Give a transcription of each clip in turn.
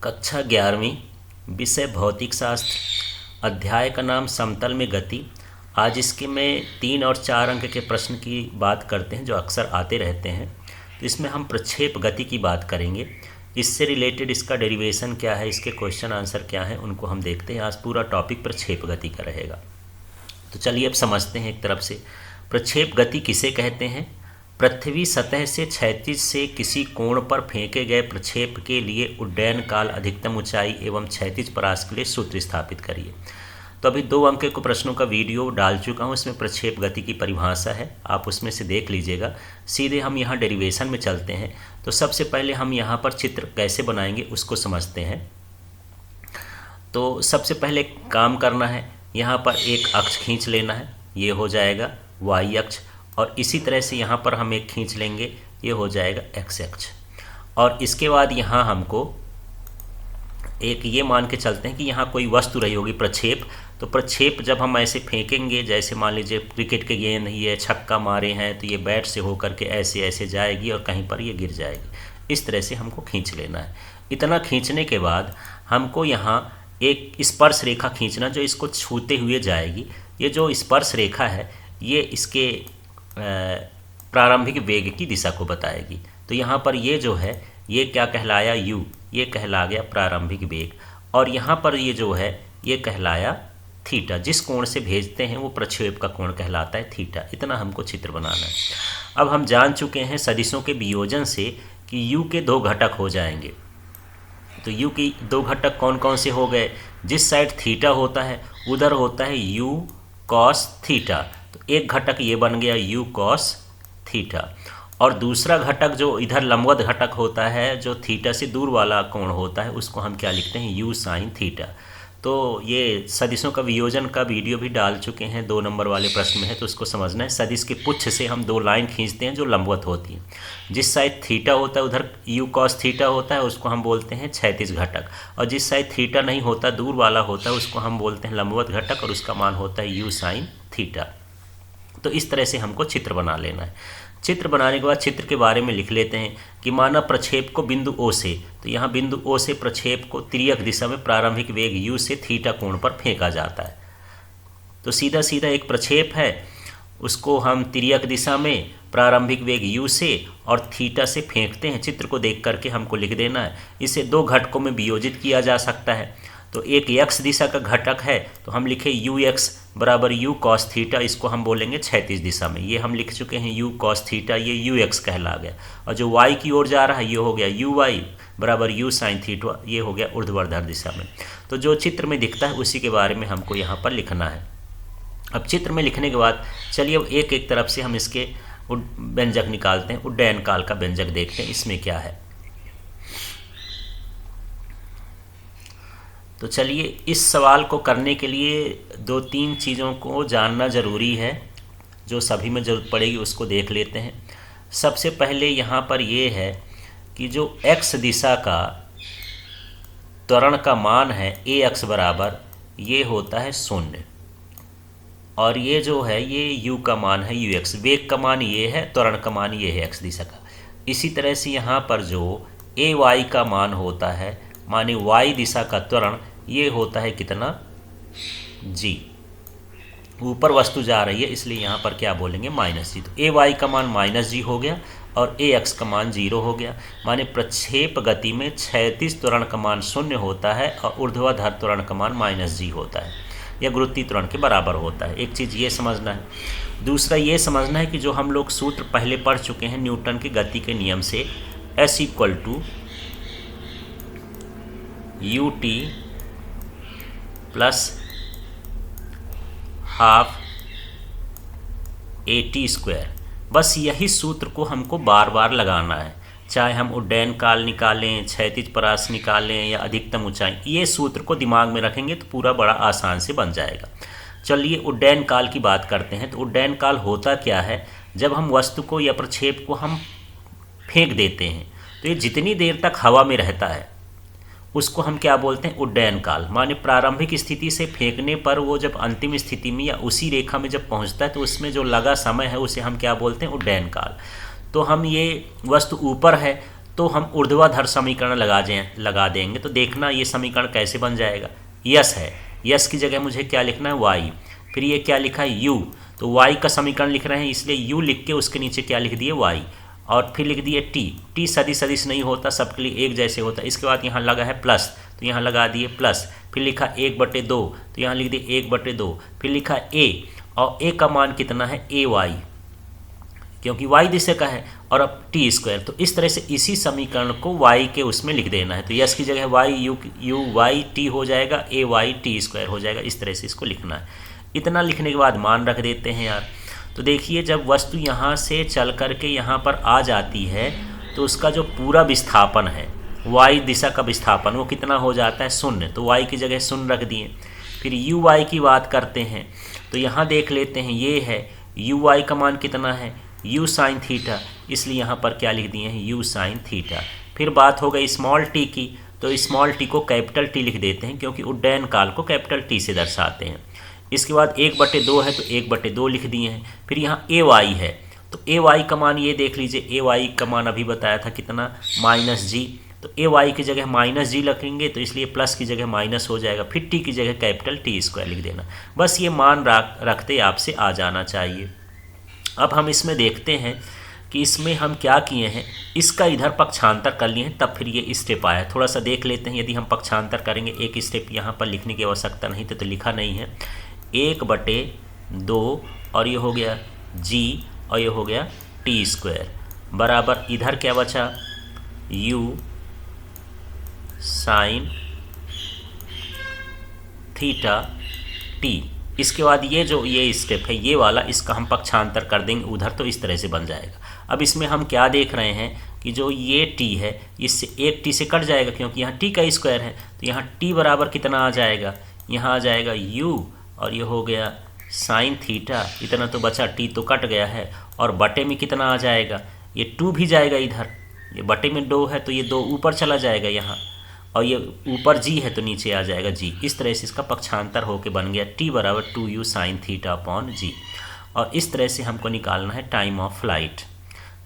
कक्षा 11वीं, विषय भौतिक शास्त्र, अध्याय का नाम समतल में गति। आज इसके में 3 और 4 अंक के प्रश्न की बात करते हैं जो अक्सर आते रहते हैं। तो इसमें हम प्रक्षेप गति की बात करेंगे। इससे रिलेटेड इसका डेरिवेशन क्या है, इसके क्वेश्चन आंसर क्या है, उनको हम देखते हैं। आज पूरा टॉपिक प्रक्षेप गति का रहेगा। तो चलिए अब समझते हैं एक तरफ से। प्रक्षेप गति किसे कहते हैं? पृथ्वी सतह से क्षैतिज से किसी कोण पर फेंके गए प्रक्षेप के लिए उड्डयन काल, अधिकतम ऊंचाई एवं क्षैतिज परास के लिए सूत्र स्थापित करिए। तो अभी 2 अंक के प्रश्नों का वीडियो डाल चुका हूँ, इसमें प्रक्षेप गति की परिभाषा है, आप उसमें से देख लीजिएगा। सीधे हम यहाँ डेरिवेशन में चलते हैं। तो सबसे पहले हम यहाँ पर चित्र कैसे बनाएंगे उसको समझते हैं। तो सबसे पहले काम करना है, यहाँ पर एक अक्ष खींच लेना है, ये हो जाएगा y अक्ष, और इसी तरह से यहाँ पर हम एक खींच लेंगे, ये हो जाएगा x अक्ष। और इसके बाद यहाँ हमको एक ये मान के चलते हैं कि यहाँ कोई वस्तु रही होगी प्रक्षेप। तो प्रक्षेप जब हम ऐसे फेंकेंगे, जैसे मान लीजिए क्रिकेट के गेंद ही है, छक्का मारे हैं, तो ये बैट से होकर के ऐसे ऐसे जाएगी और कहीं पर ये गिर जाएगी। इस तरह से हमको खींच लेना है। इतना खींचने के बाद हमको यहाँ एक स्पर्श रेखा खींचना जो इसको छूते हुए जाएगी। ये जो स्पर्श रेखा है ये इसके प्रारंभिक वेग की दिशा को बताएगी। तो यहाँ पर ये जो है ये क्या कहलाया, u, ये कहला गया प्रारंभिक वेग। और यहाँ पर ये जो है ये कहलाया थीटा। जिस कोण से भेजते हैं वो प्रक्षेप का कोण कहलाता है थीटा। इतना हमको चित्र बनाना है। अब हम जान चुके हैं सदिशों के वियोजन से कि u के 2 घटक हो जाएंगे। तो u की 2 घटक कौन कौन से हो गए? जिस साइड थीटा होता है उधर होता है u cos थीटा। तो एक घटक ये बन गया u cos थीटा, और दूसरा घटक जो इधर लंबवत घटक होता है, जो थीटा से दूर वाला कोण होता है, उसको हम क्या लिखते हैं, u sin थीटा। तो ये सदिशों का वियोजन का वीडियो भी डाल चुके हैं, 2 नंबर वाले प्रश्न में है, तो उसको समझना है। सदिश के पुच्छ से हम 2 लाइन खींचते हैं जो लंबवत होती है। जिस साइड थीटा होता है उधर u cos थीटा होता है, उसको हम बोलते हैं क्षैतिज घटक। और जिस साइड थीटा नहीं होता, दूर वाला होता है, उसको हम बोलते हैं लंबवत घटक, और उसका मान होता है u sin थीटा। तो इस तरह से हमको चित्र बना लेना है। चित्र बनाने के बाद चित्र के बारे में लिख लेते हैं कि माना प्रक्षेप को बिंदु O से, तो यहाँ बिंदु O से प्रक्षेप को तिर्यक दिशा में प्रारंभिक वेग u से थीटा कोण पर फेंका जाता है। तो सीधा सीधा एक प्रक्षेप है, उसको हम तिर्यक दिशा में प्रारंभिक वेग u से और थीटा से फेंकते हैं। चित्र को देख करके हमको लिख देना है। इसे 2 घटकों में वियोजित किया जा सकता है। तो एक x दिशा का घटक है, तो हम लिखे ux बराबर u cos थीटा, इसको हम बोलेंगे क्षैतिज दिशा में। ये हम लिख चुके हैं u cos थीटा, ये ux कहला गया। और जो y की ओर जा रहा है ये हो गया uy बराबर u sin थीटा, ये हो गया ऊर्ध्वाधर दिशा में। तो जो चित्र में दिखता है उसी के बारे में हमको यहाँ पर लिखना है। अब चित्र में लिखने के बाद चलिए अब एक एक तरफ से हम इसके व्यंजक निकालते हैं। उड्डयन काल का व्यंजक देखते हैं इसमें क्या है। तो चलिए इस सवाल को करने के लिए 2-3 चीज़ों को जानना ज़रूरी है, जो सभी में ज़रूरत पड़ेगी, उसको देख लेते हैं। सबसे पहले यहाँ पर ये है कि जो x दिशा का त्वरण का मान है ax बराबर ये होता है 0, और ये जो है ये u का मान है ux, वेग का मान ये है, त्वरण का मान ये है x दिशा का। इसी तरह से यहाँ पर जो ay का मान होता है, माने y दिशा का त्वरण, ये होता है कितना, g। ऊपर वस्तु जा रही है इसलिए यहाँ पर क्या बोलेंगे, -g। तो ay का मान -g हो गया और ax का मान 0 हो गया। माने प्रक्षेप गति में क्षैतिज त्वरण का मान 0 होता है और ऊर्ध्वाधर त्वरण का मान -g होता है, या गुरुत्वीय त्वरण के बराबर होता है। एक चीज़ ये समझना है। दूसरा ये समझना है कि जो हम लोग सूत्र पहले पढ़ चुके हैं न्यूटन के गति के नियम से, s = ut plus half at²। बस यही सूत्र को हमको बार बार लगाना है, चाहे हम उड्डयन काल निकालें, क्षैतिज परास निकालें या अधिकतम ऊंचाई। ये सूत्र को दिमाग में रखेंगे तो पूरा बड़ा आसान से बन जाएगा। चलिए उड्डयन काल की बात करते हैं। तो उड्डयन काल होता क्या है, जब हम वस्तु को या प्रक्षेप को हम फेंक देते हैं तो ये जितनी देर तक हवा में रहता है उसको हम क्या बोलते हैं, उड्डयन काल। माने प्रारंभिक स्थिति से फेंकने पर वो जब अंतिम स्थिति में या उसी रेखा में जब पहुंचता है तो उसमें जो लगा समय है उसे हम क्या बोलते हैं, उड्डयन काल। तो हम ये वस्तु ऊपर है तो तो हम ऊर्ध्वाधर समीकरण लगा देंगे। तो देखना ये समीकरण कैसे बन जाएगा। यस है, यस की जगह मुझे क्या लिखना है, वाई। फिर ये क्या लिखा है, यू, तो वाई का समीकरण लिख रहे हैं इसलिए यू लिख के उसके नीचे क्या लिख दिए, वाई। और फिर लिख दिए टी। टी सदिश सदिश नहीं होता, सबके लिए एक जैसे होता है। इसके बाद यहाँ लगा है प्लस, तो यहाँ लगा दिए प्लस। फिर लिखा 1/2, तो यहाँ लिख दिए 1/2। फिर लिखा ए, और ए का मान कितना है, ए वाई, क्योंकि वाई दिशा का है। और अब टी स्क्वायर, तो इस तरह से इसी समीकरण को वाई के उसमें लिख देना है। तो यस की जगह वाई, यू वाई टी हो जाएगा, ए वाई टी स्क्वायर हो जाएगा। इस तरह से इसको लिखना है। इतना लिखने के बाद मान रख देते हैं यार। तो देखिए जब वस्तु यहाँ से चल कर के यहाँ पर आ जाती है तो उसका जो पूरा विस्थापन है, वाई दिशा का विस्थापन, वो कितना हो जाता है, 0। तो वाई की जगह 0 रख दिए। फिर यू वाई की बात करते हैं तो यहाँ देख लेते हैं, ये है यू वाई का मान कितना है, यू साइन थीटा, इसलिए यहाँ पर क्या लिख दिए हैं, यू साइन थीटा। फिर बात हो गई स्मॉल टी की, तो स्मॉल टी को कैपिटल टी लिख देते हैं क्योंकि उड्डयन काल को कैपिटल टी से दर्शाते हैं। इसके बाद 1/2 है तो 1/2 लिख दिए हैं। फिर यहाँ ए वाई है, तो ए वाई का मान ये देख लीजिए, ए वाई का मान अभी बताया था कितना, -g। तो ए वाई की जगह -g रखेंगे तो इसलिए प्लस की जगह माइनस हो जाएगा। फिर टी की जगह कैपिटल टी स्क्वायर लिख देना। बस ये मान रखते आपसे आ जाना चाहिए। अब हम इसमें देखते हैं कि इसमें हम क्या किए हैं, इसका इधर पक्षांतर कर लिए हैं, तब फिर ये स्टेप आया। थोड़ा सा देख लेते हैं। यदि हम पक्षांतर करेंगे, एक स्टेप यहाँ पर लिखने की आवश्यकता नहीं थी तो लिखा नहीं है, 1/2 और ये हो गया g और ये हो गया टी स्क्वायर बराबर इधर क्या बचा, u साइन थीटा टी। इसके बाद ये जो ये स्टेप है ये वाला, इसका हम पक्षांतर कर देंगे उधर, तो इस तरह से बन जाएगा। अब इसमें हम क्या देख रहे हैं कि जो ये t है इससे एक t से कट जाएगा क्योंकि यहाँ t का स्क्वायर है। तो यहाँ t बराबर कितना आ जाएगा, यहाँ आ जाएगा u और ये हो गया साइन थीटा। इतना तो बचा, t तो कट गया है। और बटे में कितना आ जाएगा, ये 2 भी जाएगा इधर, ये बटे में 2 है तो ये 2 ऊपर चला जाएगा यहाँ, और ये ऊपर g है तो नीचे आ जाएगा g। इस तरह से इसका पक्षांतर होके बन गया t बराबर 2u sine theta upon g। और इस तरह से हमको निकालना है टाइम ऑफ फ्लाइट,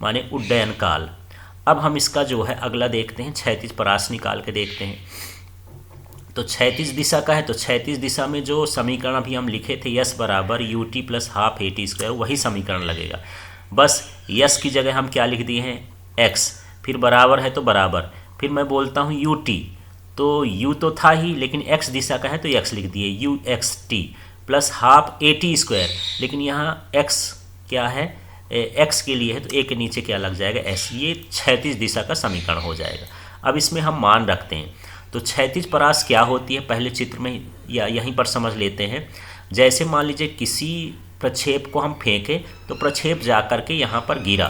माने उड्डयन काल। अब हम इसका जो है अगला देखते हैं, क्षैतिज परास निकाल के देखते हैं। तो क्षैतिज दिशा का है, तो क्षैतिज दिशा में जो समीकरण अभी हम लिखे थे, यस बराबर U T plus half A T square, वही समीकरण लगेगा। बस यस की जगह हम क्या लिख दिए हैं, एक्स, फिर बराबर है तो बराबर, फिर मैं बोलता हूँ यू टी, तो u तो था ही लेकिन x दिशा का है तो x लिख दिए, you x T plus half A T square, लेकिन यहाँ x क्या है, x के लिए है तो a के नीचे क्या लग जाएगा, s। ये क्षैतिज दिशा का समीकरण हो जाएगा। अब इसमें हम मान रखते हैं। तो क्षैतिज परास क्या होती है, पहले चित्र में या यहीं पर समझ लेते हैं। जैसे मान लीजिए किसी प्रक्षेप को हम फेंके तो प्रक्षेप जा कर के यहाँ पर गिरा,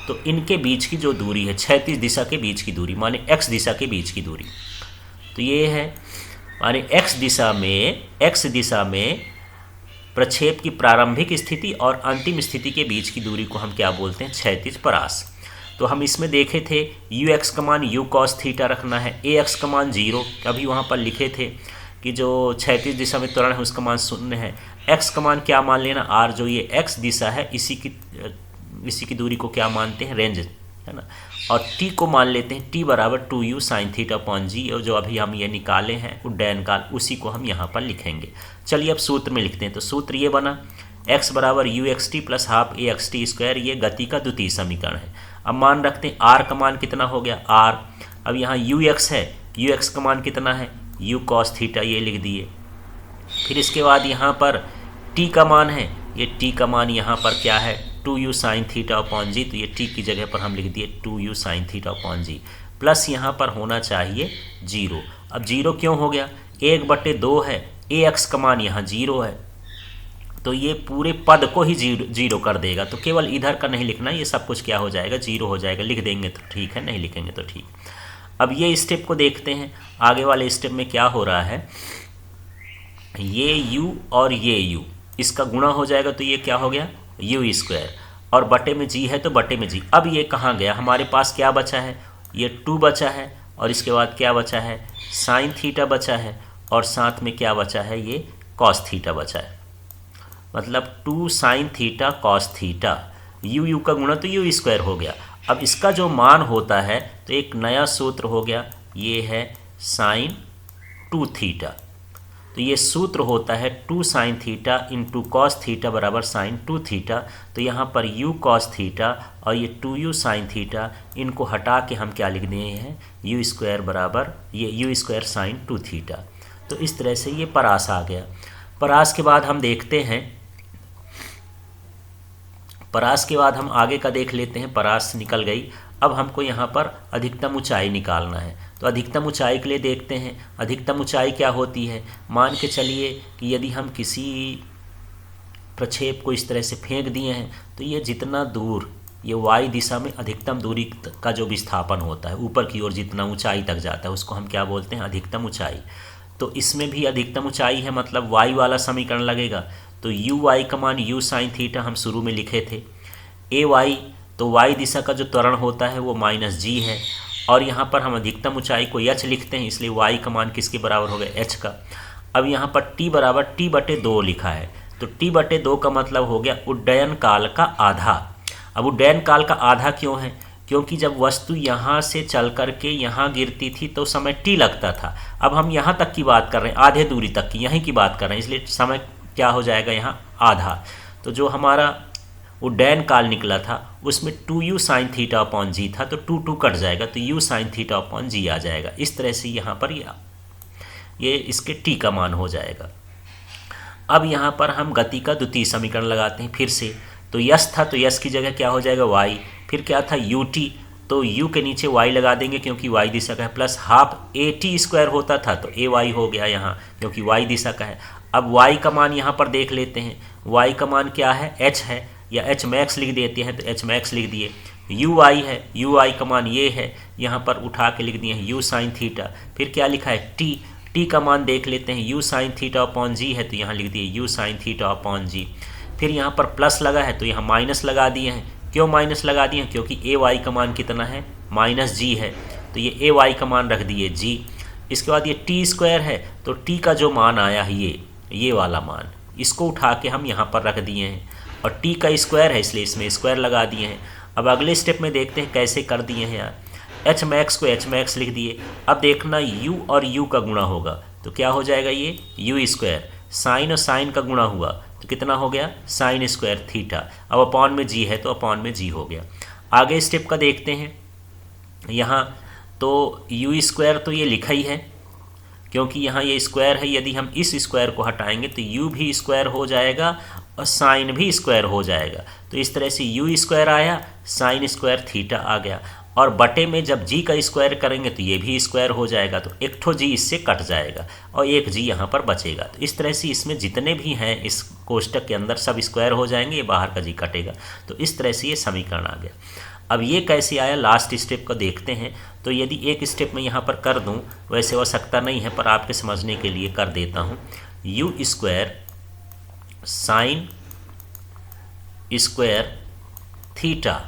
तो इनके बीच की जो दूरी है, क्षैतिज दिशा के बीच की दूरी, माने x दिशा के बीच की दूरी, तो ये है माने x दिशा में प्रक्षेप की प्रारंभिक स्थिति और अंतिम स्थिति के बीच की दूरी को हम क्या बोलते हैं, क्षैतिज परास। तो हम इसमें देखे थे ux का मान u cos थीटा रखना है, ax का मान 0, अभी वहाँ पर लिखे थे कि जो क्षैतिज दिशा में त्वरण है उसका मान 0 है। x का मान क्या मान लेना, r, जो ये x दिशा है इसी की दूरी को क्या मानते हैं, रेंज, है ना। और t को मान लेते हैं t बराबर 2u साइन थीटा अपॉन जी, और जो अभी हम ये निकाले हैं उड्डयन काल, उसी को हम यहाँ पर लिखेंगे। चलिए अब सूत्र में लिखते हैं। तो सूत्र ये बना, x बराबर you x T plus half A x T square, ये गति का द्वितीय समीकरण है। अब मान रखते हैं r का मान कितना हो गया, r। अब यहाँ यू एक्स है, यू एक्स का मान कितना है, यू कॉस थीटा, ये लिख दिए। फिर इसके बाद यहाँ पर t का मान है, ये t का मान यहाँ पर क्या है, 2u sine theta upon g, तो ये t की जगह पर हम लिख दिए 2u साइन थीटा अपॉन जी, प्लस यहाँ पर होना चाहिए 0। अब 0 क्यों हो गया, 1/2 है, ax का मान यहाँ 0 है, तो ये पूरे पद को ही 0 कर देगा। तो केवल इधर का नहीं लिखना, ये सब कुछ क्या हो जाएगा, 0 हो जाएगा। लिख देंगे तो ठीक है, नहीं लिखेंगे तो ठीक। अब ये स्टेप को देखते हैं, आगे वाले स्टेप में क्या हो रहा है, ये u और ये u इसका गुणा हो जाएगा, तो ये क्या हो गया, यू स्क्वायर, और बटे में g है तो बटे में g। अब ये कहाँ गया, हमारे पास क्या बचा है, ये 2 बचा है, और इसके बाद क्या बचा है, साइन थीटा बचा है, और साथ में क्या बचा है, ये कॉस थीटा बचा है। मतलब 2 sine theta cos theta, you का गुणा तो यू स्क्वायर हो गया। अब इसका जो मान होता है तो एक नया सूत्र हो गया, ये है साइन 2 थीटा। तो ये सूत्र होता है 2 sine theta into cos theta बराबर साइन 2 थीटा। तो यहाँ पर u कॉस थीटा और ये 2u साइन थीटा, इनको हटा के हम क्या लिख दिए हैं, u स्क्वायर बराबर ये u स्क्वायर साइन 2 थीटा। तो इस तरह से ये परास आ गया। परास के बाद हम देखते हैं, परास के बाद हम आगे का देख लेते हैं। परास निकल गई, अब हमको यहाँ पर अधिकतम ऊंचाई निकालना है। तो अधिकतम ऊंचाई के लिए देखते हैं, अधिकतम ऊंचाई क्या होती है। मान के चलिए कि यदि हम किसी प्रक्षेप को इस तरह से फेंक दिए हैं तो ये जितना दूर, ये y दिशा में अधिकतम दूरी का जो विस्थापन होता है ऊपर की ओर, जितना ऊंचाई तक जाता है उसको हम क्या बोलते हैं, अधिकतम ऊंचाई। तो इसमें भी अधिकतम ऊंचाई है, मतलब y वाला समीकरण लगेगा। तो यू वाई का मान u साइन थीटा हम शुरू में लिखे थे। ए वाई, तो y दिशा का जो त्वरण होता है वो -g है, और यहाँ पर हम अधिकतम ऊंचाई को h लिखते हैं, इसलिए y का मान किसके बराबर हो गया, h का। अब यहाँ पर t बराबर t/2 लिखा है, तो t/2 का मतलब हो गया उड्डयन काल का आधा। अब उड्डयन काल का आधा क्यों है, क्योंकि जब वस्तु यहाँ से चल कर के यहाँ गिरती थी तो समय t लगता था। अब हम यहाँ तक की बात कर रहे हैं, आधे दूरी तक की, यहीं की बात कर रहे हैं, इसलिए समय क्या हो जाएगा यहाँ, आधा। तो जो हमारा उड्डयन काल निकला था उसमें 2u साइन थीटा अपॉन जी था, तो 2 कट जाएगा, तो u साइन थीटा अपॉन जी आ जाएगा। इस तरह से यहाँ पर ये इसके t का मान हो जाएगा। अब यहाँ पर हम गति का द्वितीय समीकरण लगाते हैं फिर से। तो यस था, तो यस की जगह क्या हो जाएगा, y। फिर क्या था, ut, तो u के नीचे y लगा देंगे क्योंकि y दिशा का है, प्लस हाफ at स्क्वायर होता था तो ay हो गया यहाँ क्योंकि y दिशा का है। अब y का मान यहाँ पर देख लेते हैं, y का मान क्या है, h है, या h मैक्स लिख देते हैं तो h मैक्स लिख दिए। ui है, ui का मान ये है, यहाँ पर उठा के लिख दिए हैं u साइन थीटा। फिर क्या लिखा है, t का मान देख लेते हैं, u साइन थीटा अपॉन जी है तो यहाँ लिख दिए u साइन थीटा अपॉन जी। फिर यहाँ पर प्लस लगा है तो यहाँ माइनस लगा दिए हैं। क्यों माइनस लगा दिए हैं, क्योंकि ए वाई का मान कितना है, -g है, तो ये ए वाई का मान रख दिए g। इसके बाद ये टी स्क्वायर है, तो t का जो मान आया है ये वाला मान, इसको उठा के हम यहाँ पर रख दिए हैं, और t का स्क्वायर है इसलिए इसमें स्क्वायर लगा दिए हैं। अब अगले स्टेप में देखते हैं कैसे कर दिए हैं यार। h मैक्स को h मैक्स लिख दिए। अब देखना u और u का गुणा होगा तो क्या हो जाएगा, ये u स्क्वायर, साइन और साइन का गुणा हुआ तो कितना हो गया, साइन स्क्वायर थीटा। अब अपॉन में g है तो अपॉन में g हो गया। आगे स्टेप का देखते हैं यहाँ, तो u स्क्वायर तो ये लिखा ही है क्योंकि यहाँ ये स्क्वायर है, यदि हम इस स्क्वायर को हटाएंगे तो u भी स्क्वायर हो जाएगा और साइन भी स्क्वायर हो जाएगा। तो इस तरह से u स्क्वायर आया, साइन स्क्वायर थीटा आ गया, और बटे में जब g का स्क्वायर करेंगे तो ये भी स्क्वायर हो जाएगा, तो एक ठो g इससे कट जाएगा और एक g यहाँ पर बचेगा। तो इस तरह से इसमें जितने भी हैं इस कोष्टक के अंदर सब स्क्वायर हो जाएंगे, ये बाहर का g कटेगा। तो इस तरह से ये समीकरण आ गया। अब ये कैसे आया, लास्ट स्टेप को देखते हैं। तो यदि एक स्टेप में यहाँ पर कर दूँ, वैसे आवश्यकता नहीं है पर आपके समझने के लिए कर देता हूँ, u square sine square theta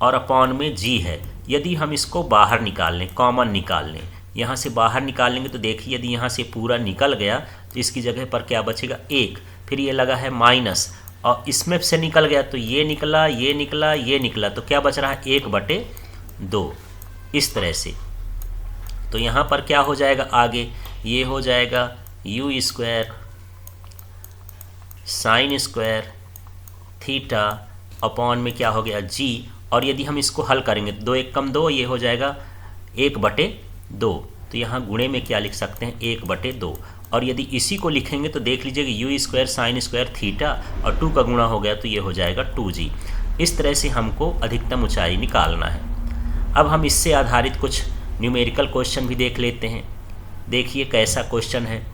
और अपॉन में g है। यदि हम इसको बाहर निकाल लें, कॉमन निकाल लें, यहाँ से बाहर निकाल लेंगे तो देखिए यदि यहाँ से पूरा निकल गया तो इसकी जगह पर क्या बचेगा, 1। फिर ये लगा है माइनस, और इसमें से निकल गया तो ये निकला, ये निकला, ये निकला, तो क्या बच रहा है, 1/2 इस तरह से। तो यहाँ पर क्या हो जाएगा, आगे ये हो जाएगा u square sine square theta upon में क्या हो गया, g। और यदि हम इसको हल करेंगे तो 2 1 कम 2, ये हो जाएगा 1/2। तो यहाँ गुणे में क्या लिख सकते हैं, 1/2। और यदि इसी को लिखेंगे तो देख लीजिएगा u square sine square theta और 2 का गुणा हो गया तो ये हो जाएगा 2g। इस तरह से हमको अधिकतम ऊंचाई निकालना है। अब हम इससे आधारित कुछ न्यूमेरिकल क्वेश्चन भी देख लेते हैं। देखिए कैसा क्वेश्चन है।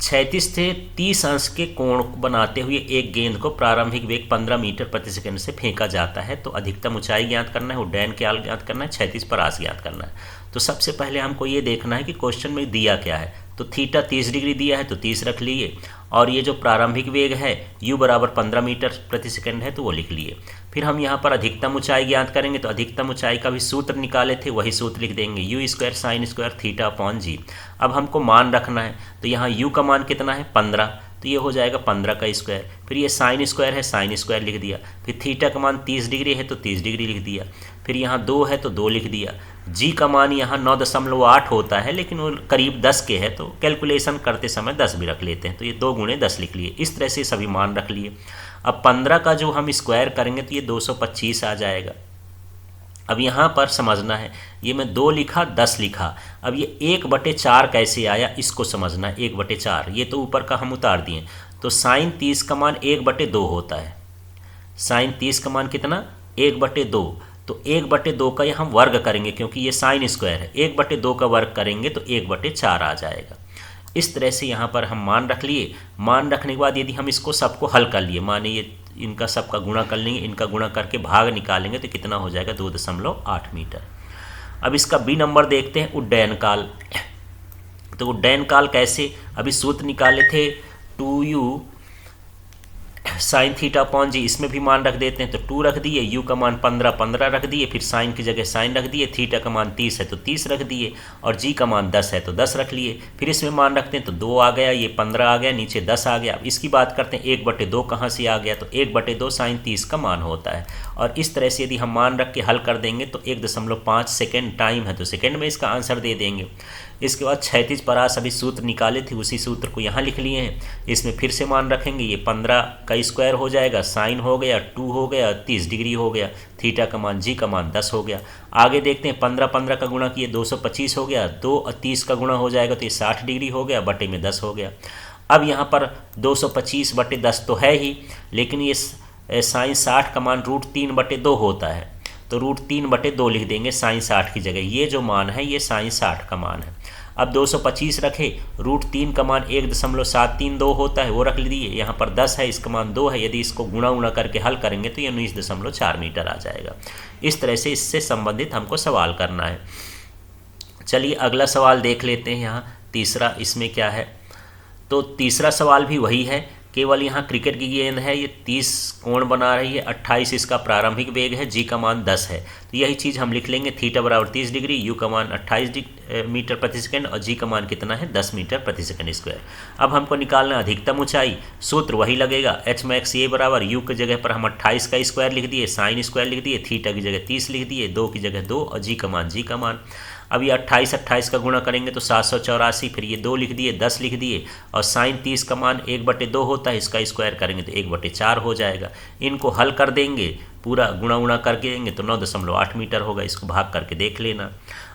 36 से 30 अंश के कोण बनाते हुए एक गेंद को प्रारंभिक वेग 15 मीटर प्रति सेकंड से फेंका जाता है। तो अधिकतम ऊंचाई ज्ञात करना है, उड्डयन काल ज्ञात करना है, क्षैतिज परास ज्ञात करना है। तो सबसे पहले हमको ये देखना है कि क्वेश्चन में दिया क्या है। तो थीटा 30 डिग्री दिया है तो 30 रख लिए, और ये जो प्रारंभिक वेग है u बराबर 15 मीटर प्रति सेकंड है तो वो लिख लिए। फिर हम यहाँ पर अधिकतम ऊंचाई ज्ञात करेंगे, तो अधिकतम ऊंचाई का भी सूत्र निकाले थे, वही सूत्र लिख देंगे, u square sine square theta upon g. अब हमको मान रखना है, तो यहाँ u का मान कितना है 15, तो ये हो जाएगा 15 का स्क्वायर। फिर ये साइन स्क्वायर है, साइन स्क्वायर लिख दिया। फिर थीटा का मान 30 डिग्री है तो 30 डिग्री लिख दिया। फिर यहाँ 2 है तो 2 लिख दिया। जी का मान यहाँ 9.8 होता है, लेकिन वो करीब 10 के है तो कैलकुलेशन करते समय 10 भी रख लेते हैं, तो ये 2 गुणे 10 लिख लिए। इस तरह से सभी मान रख लिए। अब 15 का जो हम स्क्वायर करेंगे तो ये 225 आ जाएगा। अब यहाँ पर समझना है, ये मैं 2 लिखा 10 लिखा, अब ये 1/4 कैसे आया इसको समझना है। 1/4 ये तो ऊपर का हम उतार दिए, तो साइन 30 का मान 1/2 होता है। साइन 30 का मान कितना? 1/2। तो 1/2 का हम वर्ग करेंगे क्योंकि ये साइन स्क्वायर है, 1/2 का वर्ग करेंगे तो 1/4 आ जाएगा। इस तरह से यहाँ पर हम मान रख लिए। मान रखने के बाद यदि हम इसको सबको हल कर लिए, माने ये इनका सबका गुणा कर लेंगे, इनका गुणा करके भाग निकालेंगे तो कितना हो जाएगा? 2.8 मीटर। अब इसका बी नंबर देखते हैं, उड्डयन काल। तो उड्डयन काल कैसे? अभी सूत्र निकाले थे 2u साइन थीटा अपॉन जी, इसमें भी मान रख देते हैं तो 2 रख दिए, u का मान 15 रख दिए, फिर साइन की जगह साइन रख दिए, थीटा का मान 30 है तो 30 रख दिए, और g का मान 10 है तो 10 रख लिए। फिर इसमें मान रखते हैं तो 2 आ गया, ये 15 आ गया, नीचे 10 आ गया। अब इसकी बात करते हैं 1/2 कहाँ से आ गया? तो 1/2 साइन 30 का मान होता है। और इस तरह से यदि हम मान रख के हल कर देंगे तो 1.5 सेकेंड टाइम है तो सेकेंड में इसका आंसर दे देंगे। इसके बाद क्षैतिज परास अभी सूत्र निकाले थे, उसी सूत्र को यहाँ लिख लिए हैं। इसमें फिर से मान रखेंगे, ये 15 का स्क्वायर हो जाएगा, साइन हो गया, 2 हो गया, 30 डिग्री हो गया, थीटा का मान जी का मान 10 हो गया। आगे देखते हैं 15 का गुणा किए 225 हो गया, 2 और 30 का गुणा हो जाएगा तो ये 60 डिग्री हो गया, बटे में 10 हो गया। अब यहाँ पर 225/10 तो है ही, लेकिन ये साइन 60 का मान √3/2 होता है, तो √3/2 लिख देंगे साइन 60 की जगह। ये जो मान है ये साइन 60 का मान है। अब 225 रखे, √3 का मान 1.732 होता है, वो रख लीजिए। यहाँ पर 10 है, इसका मान 2 है, यदि इसको गुणा करके हल करेंगे तो ये 19.4 मीटर आ जाएगा। इस तरह से इससे संबंधित हमको सवाल करना है। चलिए अगला सवाल देख लेते हैं। यहाँ तीसरा, इसमें क्या है? तो तीसरा सवाल भी वही है, केवल यहाँ क्रिकेट की गेंद है, ये 30 कोण बना रही है, 28 इसका प्रारंभिक वेग है, जी का मान 10 है। तो यही चीज़ हम लिख लेंगे, थीटा बराबर 30 डिग्री, यू का मान 28 मीटर प्रति सेकंड और जी का मान कितना है? 10 मीटर प्रति सेकंड स्क्वायर। अब हमको निकालना अधिकतम ऊंचाई, सूत्र वही लगेगा, एच मैक्स ये बराबर यू की जगह पर हम 28 का स्क्वायर लिख दिए, साइन स्क्वायर लिख दिए, थीटा की जगह 30 लिख दिए, 2 की जगह 2 और जी का मान। अब ये 28 का गुणा करेंगे तो 784, फिर ये 2 लिख दिए, 10 लिख दिए, और साइन 30 का मान 1/2 होता है, इसका स्क्वायर करेंगे तो 1/4 हो जाएगा। इनको हल कर देंगे, पूरा गुणा करके देंगे तो 9.8 मीटर होगा। इसको भाग करके देख लेना।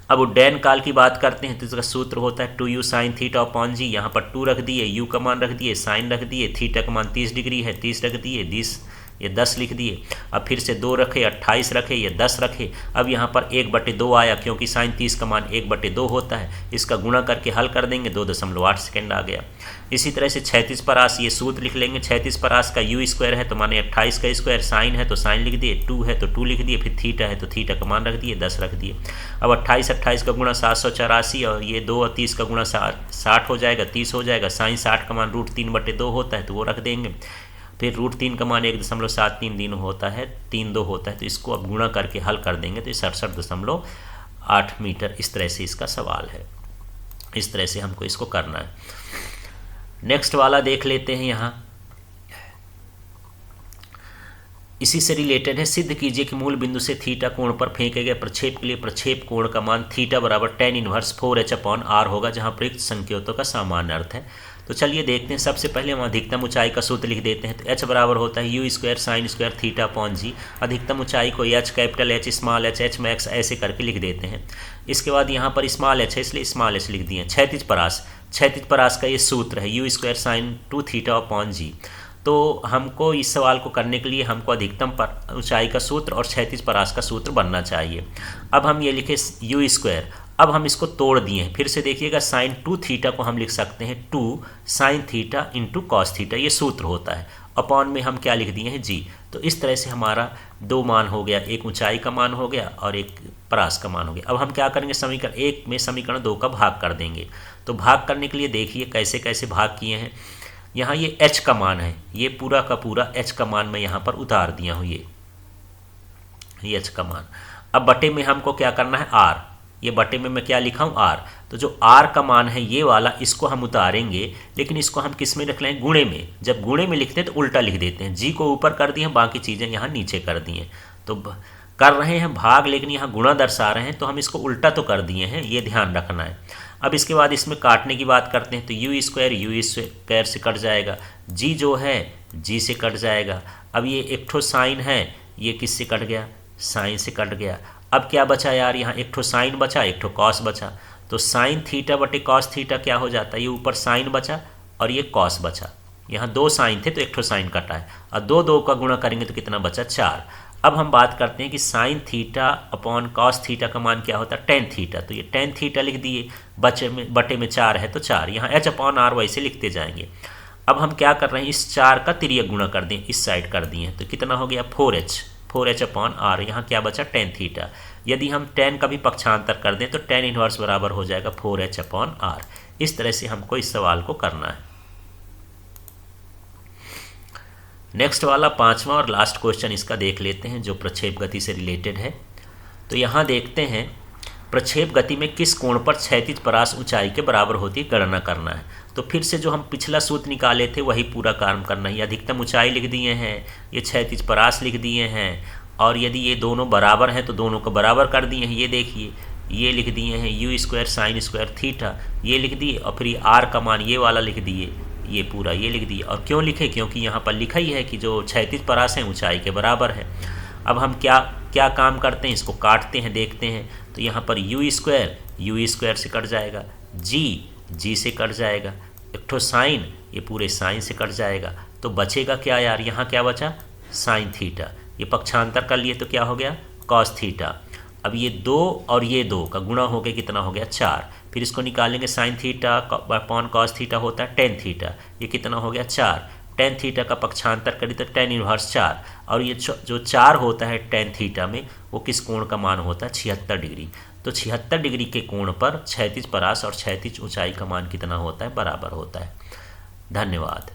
अब उड्डयन काल की बात करते हैं तो इसका सूत्र होता है 2u साइन थीटा अपॉन जी। यहाँ पर 2 रख दिए, u का मान रख दिए, साइन रख दिए, थीटा का मान 30 डिग्री है, 30 रख दिए, 20 ये 10 लिख दिए। अब फिर से 2 रखे, 28 रखे, ये 10 रखे। अब यहाँ पर 1/2 आया क्योंकि साइन 30 का मान 1/2 होता है, इसका गुणा करके हल कर देंगे, 2.8 सेकेंड आ गया। इसी तरह से क्षैतिज परास, ये सूत्र लिख लेंगे, क्षैतिज परास का यू स्क्वायर है तो माने 28 का स्क्वायर, साइन है तो साइन लिख दिए, 2 है तो 2 लिख दिए, फिर थीटा है तो थीटा का मान रख दिए, 10 रख दिए। अब 28 का गुणा 784 और ये 2 और 30 का गुणा 60 हो जाएगा, 30 हो जाएगा। साइन 60 का मान √3/2 होता है तो वो रख देंगे। फिर √3 का मान 1.733 होता है, 32 होता है, तो इसको अब गुणा करके हल कर देंगे तो 67.8 मीटर। इस तरह से इसका सवाल है, इस तरह से हमको इसको करना है। नेक्स्ट वाला देख लेते हैं। यहाँ इसी से रिलेटेड है, सिद्ध कीजिए कि मूल बिंदु से थीटा कोण पर फेंके गए प्रक्षेप के लिए प्रक्षेप कोण का मान थीटा बराबर tan इनवर्स 4h/r होगा, जहाँ प्रयुक्त संकेतों का सामान्य अर्थ है। तो चलिए देखते हैं। सबसे पहले हम अधिकतम ऊंचाई का सूत्र लिख देते हैं। तो h बराबर होता है u square sine square theta upon g. अधिकतम ऊंचाई को h capital H small h h max ऐसे करके लिख देते हैं। इसके बाद यहाँ पर स्मॉल h है इसलिए स्मॉल h लिख दिए। क्षैतिज परास का ये सूत्र है u square sine 2 theta upon g. तो हमको इस सवाल को करने के लिए हमको अधिकतम ऊंचाई का सूत्र और क्षैतिज परास का सूत्र बनना चाहिए। अब हम ये लिखे यू स्क्वायर, अब हम इसको तोड़ दिए हैं। फिर से देखिएगा, साइन 2 थीटा को हम लिख सकते हैं 2 sine theta into cos theta, ये सूत्र होता है। अपॉन में हम क्या लिख दिए हैं जी। तो इस तरह से हमारा 2 मान हो गया, एक ऊंचाई का मान हो गया और एक परास का मान हो गया। अब हम क्या करेंगे, समीकरण 1 में समीकरण 2 का भाग कर देंगे। तो भाग करने के लिए देखिए कैसे कैसे भाग किए हैं। यहाँ ये h का मान है, ये पूरा का पूरा h का मान मैं यहाँ पर उतार दिया हूँ, ये h का मान। अब बटे में हमको क्या करना है r, ये बटे में मैं क्या लिखा हूँ आर, तो जो आर का मान है ये वाला, इसको हम उतारेंगे, लेकिन इसको हम किस में रख लें, गुणे में। जब गुणे में लिखते हैं तो उल्टा लिख देते हैं, जी को ऊपर कर दिए, बाकी चीज़ें यहाँ नीचे कर दी हैं। तो कर रहे हैं भाग, लेकिन यहाँ गुणा दर्शा रहे हैं, तो हम इसको उल्टा तो कर दिए हैं, ये ध्यान रखना है। अब इसके बाद इसमें काटने की बात करते हैं, तो यू स्क्वायर से कट जाएगा, जी जो है जी से कट जाएगा। अब ये एक ठो साइन है, ये किससे कट गया, साइन से कट गया। अब क्या बचा यार, यहाँ एक ठो साइन बचा, एक ठो कॉस बचा, तो साइन थीटा बटे कॉस थीटा क्या हो जाता है, ये ऊपर साइन बचा और ये कॉस बचा। यहाँ दो साइन थे तो एक ठो साइन कटा है, और दो दो का गुणा करेंगे तो कितना बचा, 4। अब हम बात करते हैं कि sine theta upon cos theta का मान क्या होता है, टेन थीटा। तो ये टेन थीटा लिख दिए, बटे में 4 है तो 4, यहाँ एच अपॉन आर वैसे लिखते जाएंगे। अब हम क्या कर रहे हैं, इस 4 का तिर्यक गुणा कर दें, इस साइड कर दिए, तो कितना हो गया 4h अपॉन आर। यहाँ क्या बचा, टेन थीटा। यदि हम टेन का भी पक्षांतर कर दें तो टेन इनवर्स बराबर हो जाएगा 4h अपॉन आर। इस तरह से हमको इस सवाल को करना है। नेक्स्ट वाला 5वां और लास्ट क्वेश्चन इसका देख लेते हैं, जो प्रक्षेप गति से रिलेटेड है। तो यहाँ देखते हैं, प्रक्षेप गति में किस कोण पर क्षैतिज परास ऊंचाई के बराबर होती है, गणना करना है। तो फिर से जो हम पिछला सूत्र निकाले थे वही पूरा काम करना है। अधिकतम ऊंचाई लिख दिए हैं, ये क्षैतिज परास लिख दिए हैं, और यदि ये दोनों बराबर हैं तो दोनों को बराबर कर दिए हैं। ये देखिए, ये लिख दिए हैं you square sine square theta, ये लिख दिए, और फिर आर का मान ये वाला लिख दिए, ये पूरा ये लिख दिए। और क्यों लिखे, क्योंकि यहाँ पर लिखा ही है कि जो क्षैतिज परास है ऊंचाई के बराबर है। अब हम क्या काम करते हैं, इसको काटते हैं, देखते हैं। तो यहाँ पर यू स्क्वायर से कट जाएगा, जी से कट जाएगा, एक ठो साइन, ये पूरे साइन से कट जाएगा। तो बचेगा क्या यार, यहाँ क्या बचा, साइन थीटा। ये पक्षांतर कर लिए तो क्या हो गया, कॉस थीटा। अब ये 2 और ये 2 का गुणा हो गया, कितना हो गया 4। फिर इसको निकालेंगे, sine theta upon cos theta होता है टेन थीटा, ये कितना हो गया 4। टेन थीटा का पक्षांतर करें तो टेन इनवर्स 4, और ये जो 4 होता है टेन थीटा में, वो किस कोण का मान होता है, 76 डिग्री। तो 76 डिग्री के कोण पर क्षैतिज परास और क्षैतिज ऊंचाई का मान कितना होता है, बराबर होता है। धन्यवाद।